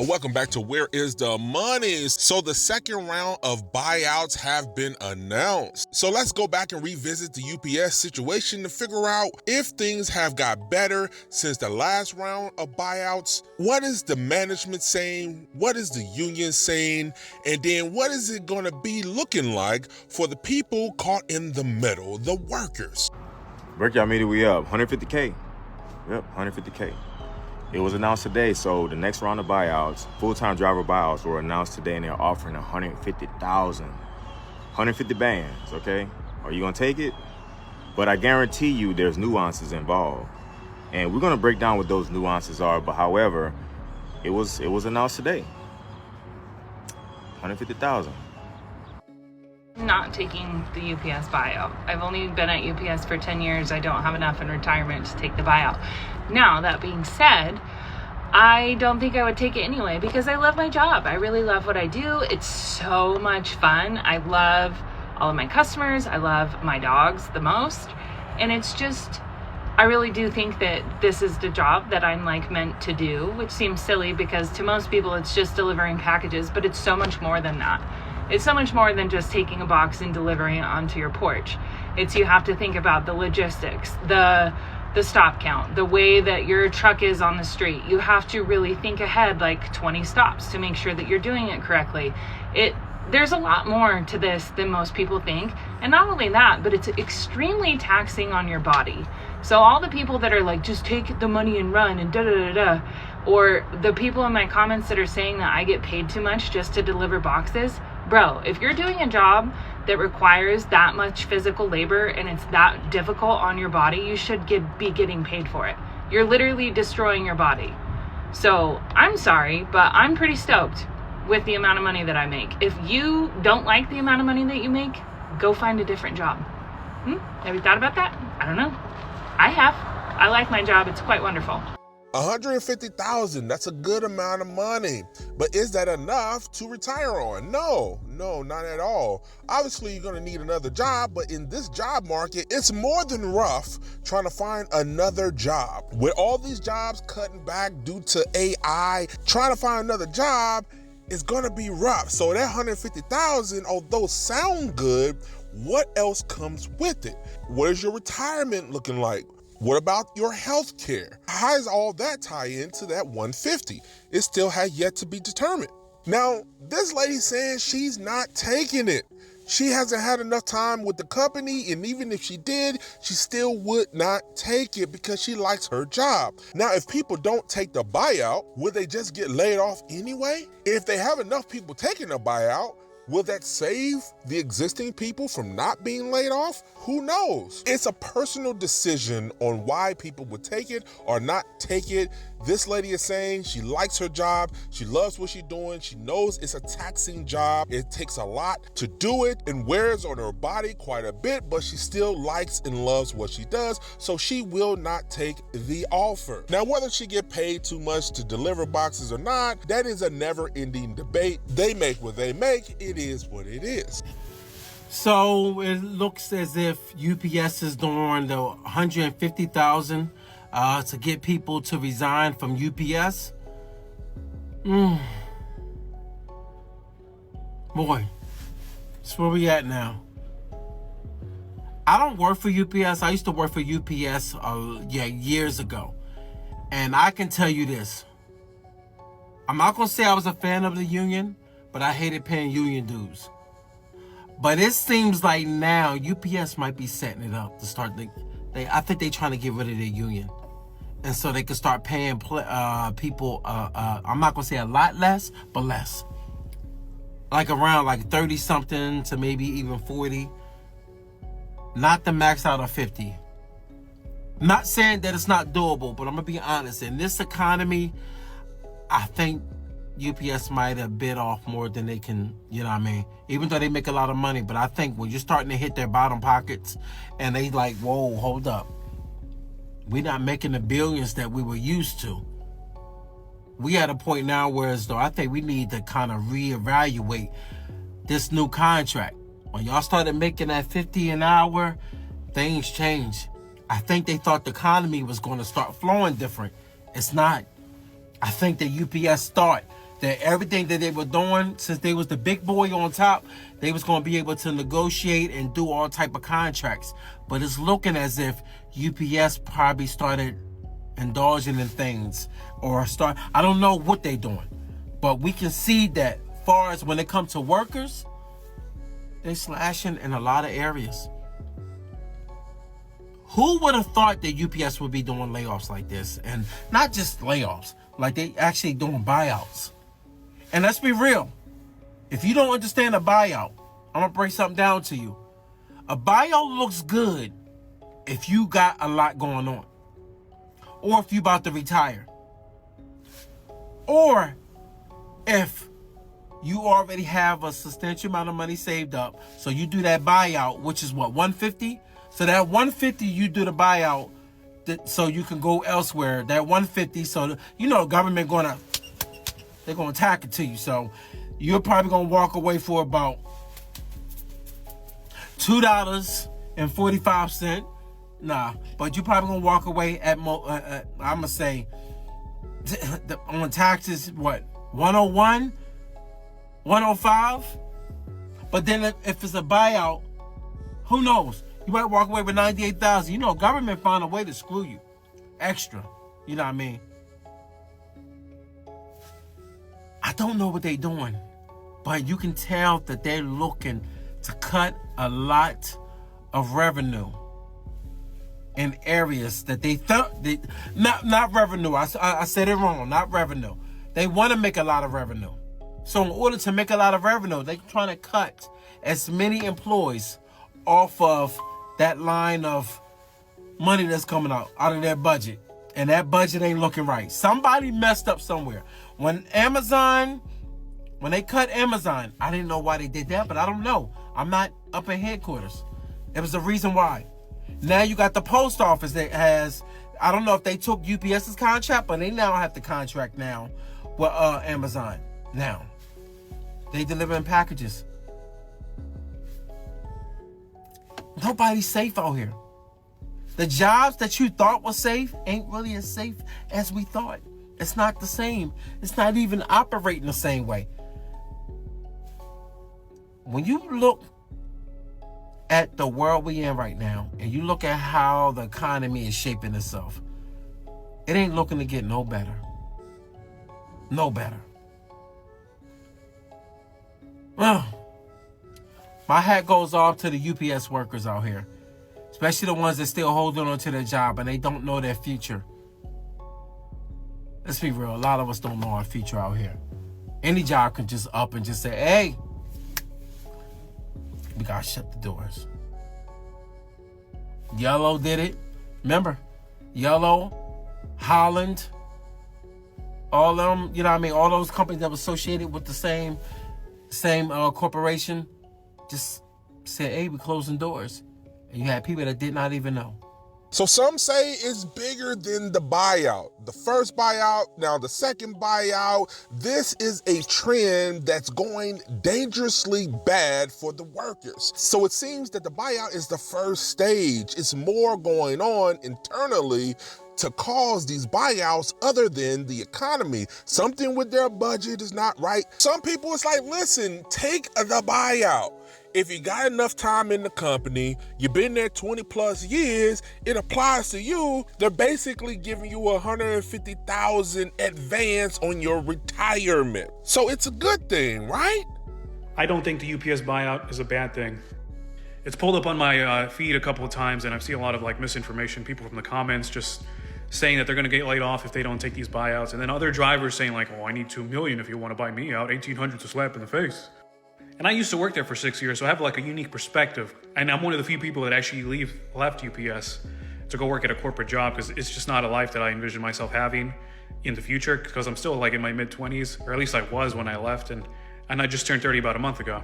Welcome back to Where is the Money? So the second round of buyouts have been announced. So let's go back and revisit the UPS situation to figure out if things have got better since the last round of buyouts. What is the management saying? What is the union saying? And then what is it going to be looking like for the people caught in the middle, the workers? Brickyard media, we up 150K. Yep, 150K. It was announced today, so the next round of buyouts, full-time driver buyouts, were announced today, and they're offering 150,000, 150 bands. Okay, are you gonna take it? But I guarantee you, there's nuances involved, and we're gonna break down what those nuances are. But however, it was announced today, 150,000. Not taking the UPS buyout. I've only been at UPS for 10 years. I don't have enough in retirement to take the buyout. Now, that being said, I don't think I would take it anyway because I love my job. I really love what I do. It's so much fun. I love all of my customers. I love my dogs the most. And it's just, I really do think that this is the job that I'm meant to do, which seems silly because to most people it's just delivering packages, but it's so much more than that. It's so much more than just taking a box and delivering it onto your porch. You have to think about the logistics, the stop count, the way that your truck is on the street. You have to really think ahead 20 stops to make sure that you're doing it correctly. There's a lot more to this than most people think. And not only that, but it's extremely taxing on your body. So all the people that are just take the money and run and da-da-da-da, or the people in my comments that are saying that I get paid too much just to deliver boxes, bro, if you're doing a job that requires that much physical labor and it's that difficult on your body, you should be getting paid for it. You're literally destroying your body. So I'm sorry, but I'm pretty stoked with the amount of money that I make. If you don't like the amount of money that you make, go find a different job. Have you thought about that? I don't know. I have. I like my job. It's quite wonderful. 150,000, that's a good amount of money. But is that enough to retire on? No, not at all. Obviously, you're gonna need another job, but in this job market, it's more than rough trying to find another job. With all these jobs cutting back due to AI, trying to find another job is gonna be rough. So that 150,000, although sound good, what else comes with it? What is your retirement looking like? What about your health care? How does all that tie into that 150? It still has yet to be determined. Now, this lady's saying she's not taking it. She hasn't had enough time with the company, and even if she did, she still would not take it because she likes her job. Now, if people don't take the buyout, will they just get laid off anyway? If they have enough people taking a buyout, will that save the existing people from not being laid off? Who knows? It's a personal decision on why people would take it or not take it. This lady is saying she likes her job. She loves what she's doing. She knows it's a taxing job. It takes a lot to do it and wears on her body quite a bit, but she still likes and loves what she does, so she will not take the offer. Now, whether she get paid too much to deliver boxes or not, that is a never-ending debate. They make what they make. It is what it is. So it looks as if UPS is doing the 150,000 to get people to resign from UPS. Boy, that's where we at now. I don't work for UPS. I used to work for UPS years ago. And I can tell you this. I'm not going to say I was a fan of the union, but I hated paying union dues. But it seems like now UPS might be setting it up to start. I think they're trying to get rid of their union, and so they can start paying people. I'm not gonna say a lot less, but less, around 30 something to maybe even 40. Not the max out of 50. Not saying that it's not doable, but I'm gonna be honest. In this economy, I think UPS might have bit off more than they can, even though they make a lot of money. But I think when you're starting to hit their bottom pockets and they whoa, hold up. We're not making the billions that we were used to. We at a point now where I think we need to kind of reevaluate this new contract. When y'all started making that 50 an hour, things changed. I think they thought the economy was going to start flowing different. It's not. I think the UPS thought that everything that they were doing, since they was the big boy on top, they was going to be able to negotiate and do all type of contracts. But it's looking as if UPS probably started indulging in things, or I don't know what they doing, but we can see that far as when it comes to workers, they slashing in a lot of areas. Who would have thought that UPS would be doing layoffs like this? And not just layoffs, like they actually doing buyouts. And let's be real. If you don't understand a buyout, I'm going to break something down to you. A buyout looks good if you got a lot going on. Or if you about to retire. Or if you already have a substantial amount of money saved up. So you do that buyout, which is what, $150? So that $150, you do the buyout so you can go elsewhere. That $150, so government they're gonna tack it to you. So you're probably gonna walk away for about $2.45. Nah, but you're probably gonna walk away at I'm gonna say on taxes, what, 101, 105? But then if it's a buyout, who knows? You might walk away with $98,000. Government found a way to screw you extra. You know what I mean? I don't know what they're doing, but you can tell that they're looking to cut a lot of revenue in areas that they thought not revenue. I said it wrong. Not revenue. They want to make a lot of revenue. So in order to make a lot of revenue, they're trying to cut as many employees off of that line of money that's coming out of their budget. And that budget ain't looking right. Somebody messed up somewhere. When they cut Amazon, I didn't know why they did that, but I don't know. I'm not up in headquarters. It was the reason why. Now you got the post office that has, I don't know if they took UPS's contract, but they now have the contract now with Amazon. Now, they deliver in packages. Nobody's safe out here. The jobs that you thought was safe ain't really as safe as we thought. It's not the same. It's not even operating the same way. When you look at the world we in right now, and you look at how the economy is shaping itself, it ain't looking to get no better. No better. My hat goes off to the UPS workers out here, especially the ones that still holding on to their job and they don't know their future. Let's be real, a lot of us don't know our future out here. Any job can just up and just say, hey, we gotta shut the doors. Yellow did it. Remember, Yellow, Holland, all them, all those companies that were associated with the same corporation just said, hey, we're closing doors. And you had people that did not even know. So some say it's bigger than the buyout. The first buyout, now the second buyout. This is a trend that's going dangerously bad for the workers. So it seems that the buyout is the first stage. It's more going on internally to cause these buyouts other than the economy. Something with their budget is not right. Some people, it's like, listen, take the buyout. If you got enough time in the company, you've been there 20 plus years, it applies to you. They're basically giving you $150,000 advance on your retirement. So it's a good thing, right? I don't think the UPS buyout is a bad thing. It's pulled up on my feed a couple of times, and I've seen a lot of misinformation, people from the comments just saying that they're going to get laid off if they don't take these buyouts, and then other drivers saying oh, I need $2 million if you want to buy me out, $1,800 to slap in the face. And I used to work there for 6 years, so I have a unique perspective. And I'm one of the few people that actually left UPS to go work at a corporate job, because it's just not a life that I envision myself having in the future, because I'm still in my mid-20s, or at least I was when I left, and I just turned 30 about a month ago.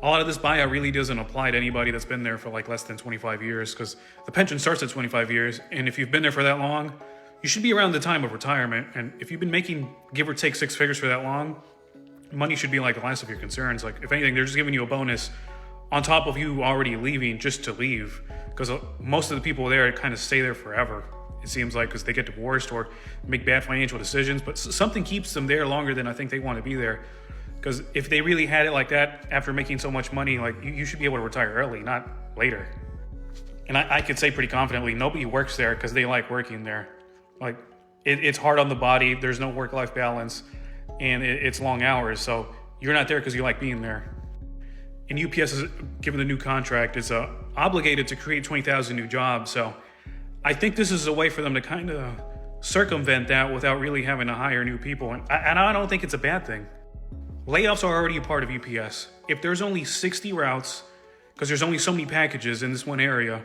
A lot of this buyout really doesn't apply to anybody that's been there for less than 25 years, because the pension starts at 25 years, and if you've been there for that long, you should be around the time of retirement. And if you've been making give or take 6 figures for that long, money should be the last of your concerns. If anything, they're just giving you a bonus on top of you already leaving just to leave, because most of the people there kind of stay there forever. it seems like, because they get divorced or make bad financial decisions. But something keeps them there longer than I think they want to be there. Because if they really had it like that after making so much money, like you should be able to retire early, not later. And I could say pretty confidently, nobody works there because they like working there. Like it's hard on the body. There's no work-life balance, and it's long hours. So you're not there because you like being there. And UPS is, given the new contract, is obligated to create 20,000 new jobs. So I think this is a way for them to kind of circumvent that without really having to hire new people. And I don't think it's a bad thing. Layoffs are already a part of UPS. If there's only 60 routes, because there's only so many packages in this one area,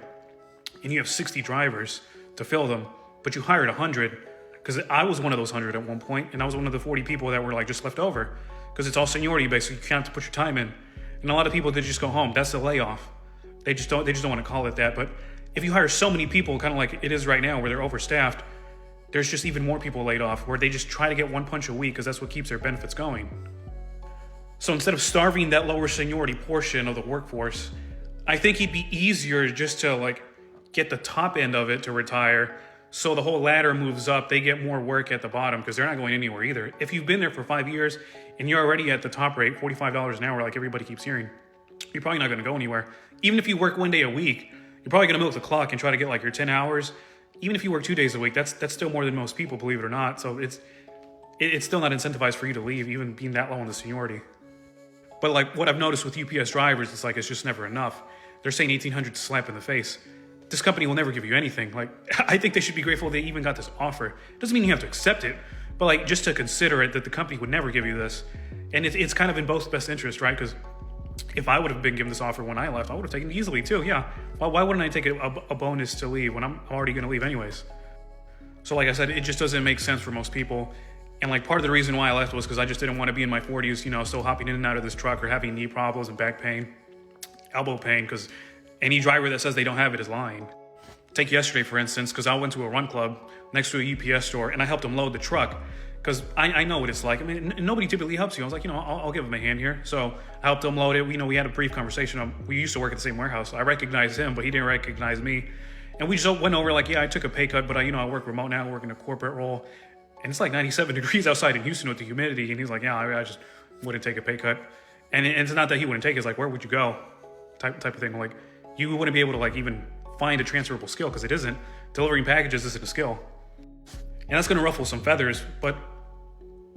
and you have 60 drivers to fill them, but you hired 100, because I was one of those 100 at one point, and I was one of the 40 people that were like just left over, because it's all seniority based, so you can't have to put your time in. And a lot of people, they just go home. That's a layoff. They just don't want to call it that. But if you hire so many people, kind of like it is right now, where they're overstaffed, there's just even more people laid off, where they just try to get one punch a week because that's what keeps their benefits going. So instead of starving that lower seniority portion of the workforce, I think it'd be easier just to like get the top end of it to retire, so the whole ladder moves up. They get more work at the bottom because they're not going anywhere either. If you've been there for 5 years and you're already at the top rate, $45 an hour, like everybody keeps hearing, you're probably not going to go anywhere. Even if you work 1 day a week, you're probably going to milk the clock and try to get like your 10 hours. Even if you work 2 days a week, that's still more than most people, believe it or not. So it's still not incentivized for you to leave, even being that low in the seniority. But like what I've noticed with UPS drivers, it's like it's just never enough. They're saying 1,800 to slap in the face. This company will never give you anything. Like, I think they should be grateful they even got this offer. Doesn't mean you have to accept it, but like just to consider it, that the company would never give you this. And it's kind of in both best interest, right? Because if I would have been given this offer when I left, I would have taken it easily too. Yeah. Why wouldn't I take a bonus to leave when I'm already going to leave anyways? So like I said, it just doesn't make sense for most people. And like part of the reason why I left was because I just didn't want to be in my 40s, still hopping in and out of this truck or having knee problems and back pain, elbow pain, because any driver that says they don't have it is lying. Take yesterday, for instance, because I went to a run club next to a UPS store and I helped them load the truck because I know what it's like. I mean, nobody typically helps you. I was like, I'll give him a hand here. So I helped him load it. We had a brief conversation. We used to work at the same warehouse. I recognized him, but he didn't recognize me. And we just went over like, yeah, I took a pay cut, but I work remote now, I work in a corporate role. And it's like 97 degrees outside in Houston with the humidity. And he's like, yeah, I just wouldn't take a pay cut. And it's not that he wouldn't take it. It's like, where would you go? Type of thing. Like, you wouldn't be able to like even find a transferable skill because it isn't. Delivering packages isn't a skill. And that's going to ruffle some feathers. But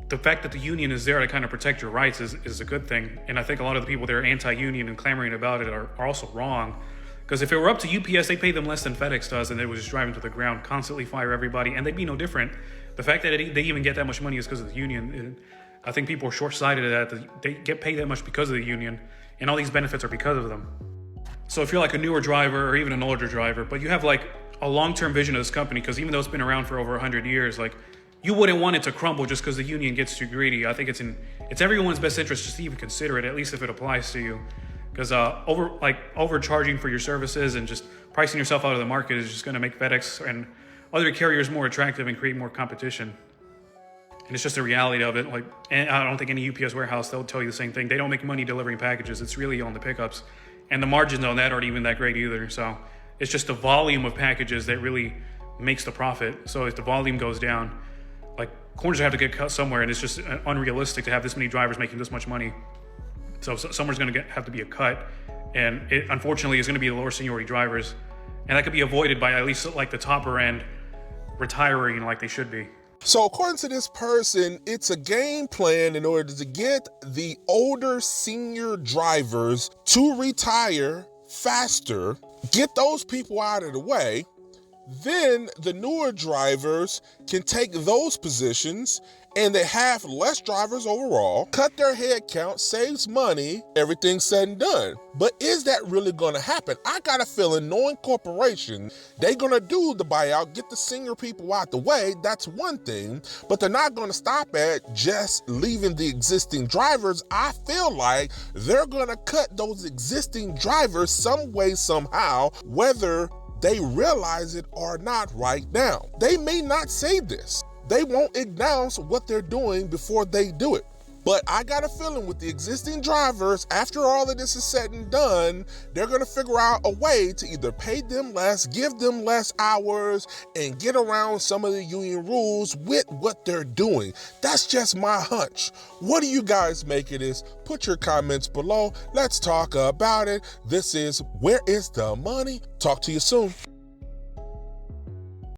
the fact that the union is there to kind of protect your rights is a good thing. And I think a lot of the people that are anti-union and clamoring about it are also wrong. Because if it were up to UPS, they pay them less than FedEx does, and they would just drive them to the ground, constantly fire everybody, and they'd be no different. The fact that they even get that much money is because of the union. And I think people are short-sighted at that. They get paid that much because of the union, and all these benefits are because of them. So if you're like a newer driver or even an older driver, but you have like a long-term vision of this company, because even though it's been around for over 100 years, like you wouldn't want it to crumble just because the union gets too greedy. I think it's everyone's best interest just to even consider it, at least if it applies to you. Because overcharging for your services and just pricing yourself out of the market is just going to make FedEx and other carriers more attractive and create more competition. And it's just the reality of it. Like, and I don't think any UPS warehouse, they'll tell you the same thing. They don't make money delivering packages. It's really on the pickups. And the margins on that aren't even that great either. So it's just the volume of packages that really makes the profit. So if the volume goes down, like corners have to get cut somewhere, and it's just unrealistic to have this many drivers making this much money. So somewhere's going to have to be a cut, and it unfortunately is going to be the lower seniority drivers, and that could be avoided by at least like the topper end retiring like they should be. So according to this person, it's a game plan in order to get the older senior drivers to retire faster, get those people out of the way. Then the newer drivers can take those positions and they have less drivers overall, cut their head count, saves money, everything's said and done. But is that really gonna happen? I got a feeling knowing corporation, they're gonna do the buyout, get the senior people out the way, that's one thing, but they're not gonna stop at just leaving the existing drivers. I feel like they're gonna cut those existing drivers some way, somehow, whether they realize it or not right now. They may not say this. They won't announce what they're doing before they do it. But I got a feeling with the existing drivers, after all of this is said and done, they're going to figure out a way to either pay them less, give them less hours, and get around some of the union rules with what they're doing. That's just my hunch. What do you guys make of this? Put your comments below. Let's talk about it. This is Where is the Money? Talk to you soon.